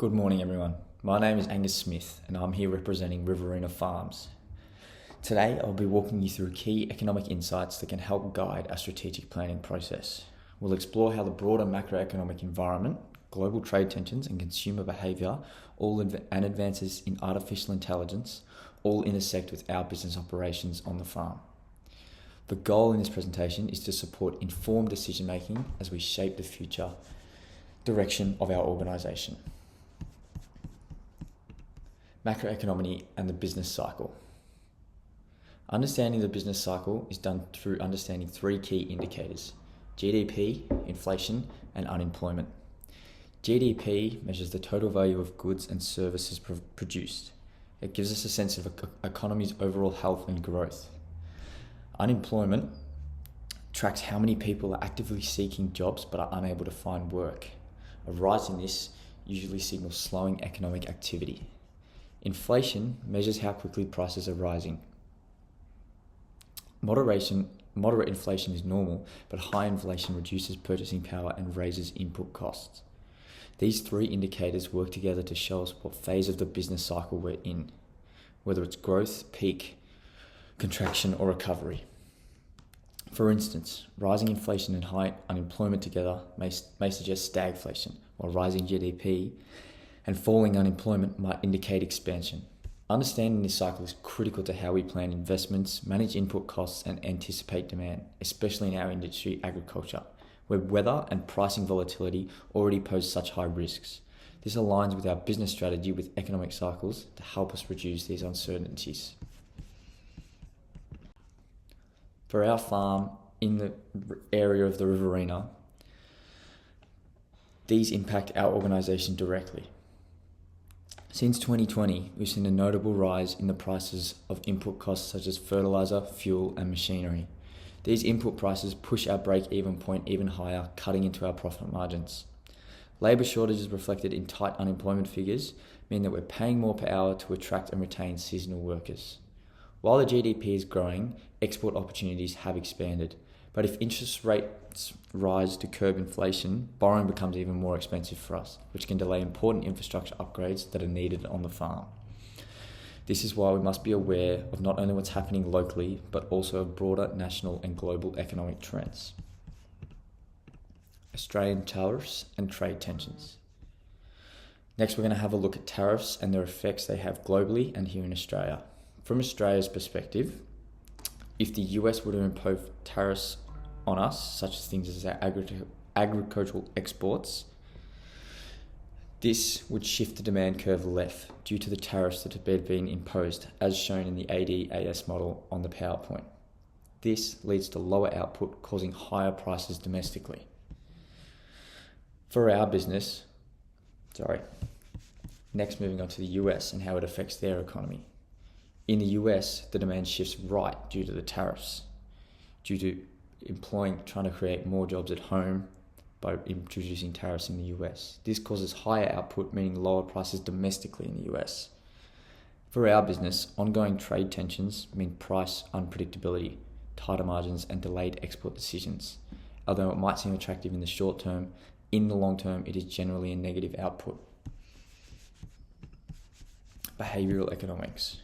Good morning, everyone. My name is Angus Smith, and I'm here representing Riverina Farms. Today, I'll be walking you through key economic insights that can help guide our strategic planning process. We'll explore how the broader macroeconomic environment, global trade tensions, and consumer behaviour, and advances in artificial intelligence, all intersect with our business operations on the farm. The goal in this presentation is to support informed decision making as we shape the future direction of our organisation. Macroeconomy and the business cycle. Understanding the business cycle is done through understanding three key indicators: GDP, inflation, and unemployment. GDP measures the total value of goods and services produced. It gives us a sense of an economy's overall health and growth. Unemployment tracks how many people are actively seeking jobs but are unable to find work. A rise in this usually signals slowing economic activity. Inflation measures how quickly prices are rising. Moderate inflation is normal, but high inflation reduces purchasing power and raises input costs. These three indicators work together to show us what phase of the business cycle we're in, whether it's growth, peak, contraction, or recovery. For instance, rising inflation and high unemployment together may suggest stagflation, while rising GDP and falling unemployment might indicate expansion. Understanding this cycle is critical to how we plan investments, manage input costs, and anticipate demand, especially in our industry, agriculture, where weather and pricing volatility already pose such high risks. This aligns with our business strategy with economic cycles to help us reduce these uncertainties. For our farm in the area of the Riverina, these impact our organisation directly. Since 2020, we've seen a notable rise in the prices of input costs such as fertiliser, fuel, and machinery. These input prices push our break-even point even higher, cutting into our profit margins. Labour shortages reflected in tight unemployment figures mean that we're paying more per hour to attract and retain seasonal workers. While the GDP is growing, export opportunities have expanded. But if interest rates rise to curb inflation, borrowing becomes even more expensive for us, which can delay important infrastructure upgrades that are needed on the farm. This is why we must be aware of not only what's happening locally, but also of broader national and global economic trends. Australian tariffs and trade tensions. Next, we're going to have a look at tariffs and their effects they have globally and here in Australia. From Australia's perspective, if the US were to impose tariffs on us, such as things as our agricultural exports, this would shift the demand curve left due to the tariffs that have been imposed, as shown in the ADAS model on the PowerPoint. This leads to lower output, causing higher prices domestically. For our business, next moving on to the US and how it affects their economy. In the US, the demand shifts right due to the tariffs, due to trying to create more jobs at home by introducing tariffs in the US. This causes higher output, meaning lower prices domestically in the US. For our business, ongoing trade tensions mean price unpredictability, tighter margins, and delayed export decisions. Although it might seem attractive in the short term, in the long term, it is generally a negative output. Behavioural economics.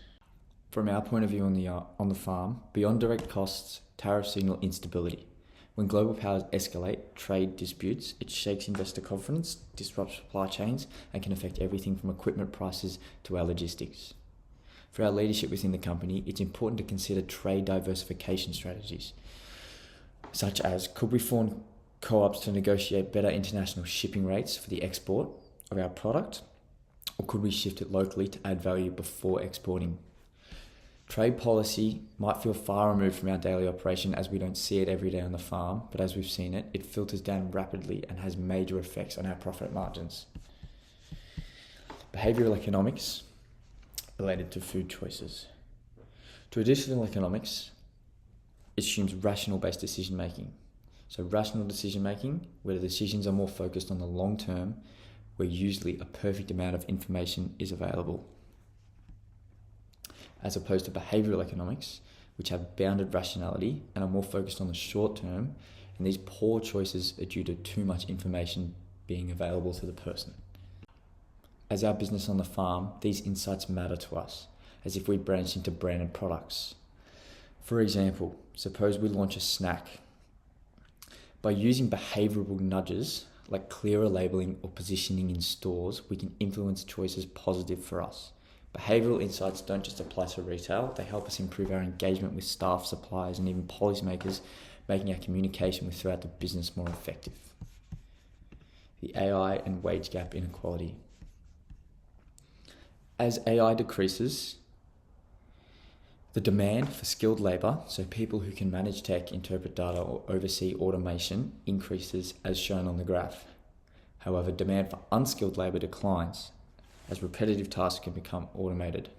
From our point of view on the farm, beyond direct costs, tariffs signal instability. When global powers escalate trade disputes, it shakes investor confidence, disrupts supply chains, and can affect everything from equipment prices to our logistics. For our leadership within the company, it's important to consider trade diversification strategies, such as could we form co-ops to negotiate better international shipping rates for the export of our product, or could we shift it locally to add value before exporting? Trade policy might feel far removed from our daily operation as we don't see it every day on the farm, but as we've seen it, it filters down rapidly and has major effects on our profit margins. Behavioural economics related to food choices. Traditional economics assumes rational-based decision-making. So rational decision-making, where the decisions are more focused on the long term, where usually a perfect amount of information is available, as opposed to behavioural economics, which have bounded rationality and are more focused on the short term, and these poor choices are due to too much information being available to the person. As our business on the farm, these insights matter to us, as if we branch into branded products. For example, suppose we launch a snack. By using behavioural nudges, like clearer labelling or positioning in stores, we can influence choices positive for us. Behavioural insights don't just apply to retail, they help us improve our engagement with staff, suppliers, and even policymakers, making our communication throughout the business more effective. The AI and wage gap inequality. As AI decreases, the demand for skilled labour, so people who can manage tech, interpret data, or oversee automation, increases as shown on the graph. However, demand for unskilled labour declines, as repetitive tasks can become automated.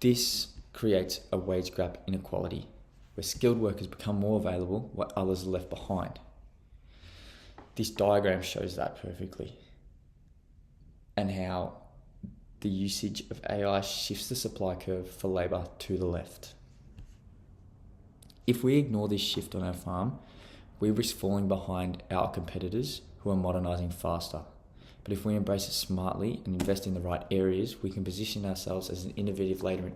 This creates a wage gap inequality, where skilled workers become more available while others are left behind. This diagram shows that perfectly, and how the usage of AI shifts the supply curve for labour to the left. If we ignore this shift on our farm, we risk falling behind our competitors who are modernising faster. But if we embrace it smartly and invest in the right areas, we can position ourselves as an innovative leader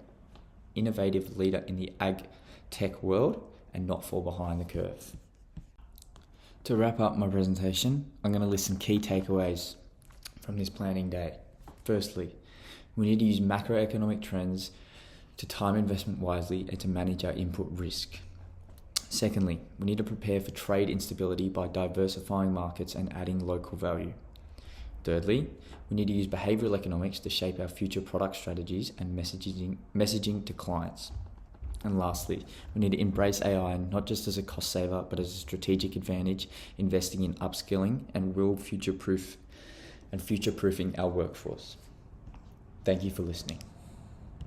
in the ag tech world and not fall behind the curve. To wrap up my presentation, I'm going to list some key takeaways from this planning day. Firstly, we need to use macroeconomic trends to time investment wisely and to manage our input risk. Secondly, we need to prepare for trade instability by diversifying markets and adding local value. Thirdly, we need to use behavioural economics to shape our future product strategies and messaging to clients. And lastly, we need to embrace AI not just as a cost saver, but as a strategic advantage, investing in upskilling and real future-proofing our workforce. Thank you for listening.